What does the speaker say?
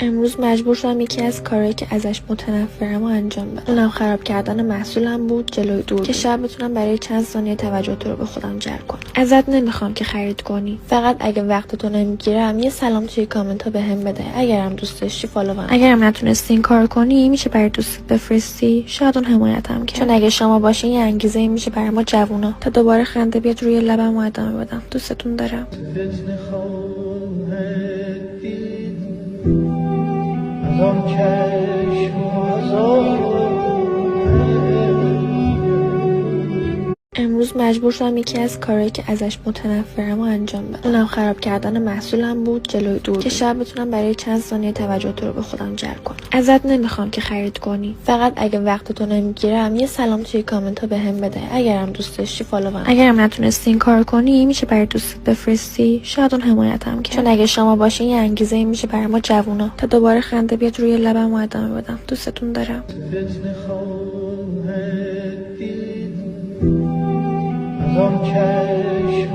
امروز مجبور شدم یکی از کارهایی که ازش متنفرم و انجام بدم. اونم خراب کردن محصولم بود جلوی دور که شاید بتونم برای چند ثانیه توجه تو رو به خودم جلب کنم. ازت نمیخوام که خرید کنی، فقط اگه وقتتو نمیگیرم یه سلام توی کامنت ها بهم بده. اگرم دوست داشتی فالوم. اگرم نتونستی این کار کنی میشه برای دوستت بفرستی، شاید اون حمایتم کرد. چون اگه شما باشین یه انگیزه میشه برای ما جوونا تا دوباره خنده بیاد روی لبم و ادامه بدم. دوستتون دارم. آن چشم امروز مجبور شدم یکی از کارهایی که ازش متنفرم و انجام بدم. اونم خراب کردن محصولم بود جلوی دور که شاید بتونم برای چند ثانیه توجه تو رو به خودم جلب کنم. ازت نمیخوام که خرید کنی، فقط اگه وقتتو نمیگیرم یه سلام توی کامنت ها بهم بده. اگرم دوست داشتی فالوم. اگرم نتونستی این کار کنی میشه برای دوستت بفرستی، شاید اون حمایتم کرد. چون اگه شما باشین یه انگیزه میشه برای ما جوونا تا دوباره خنده بیاد روی لبم و ادامه بدم. دوستتون دارم. آن چشم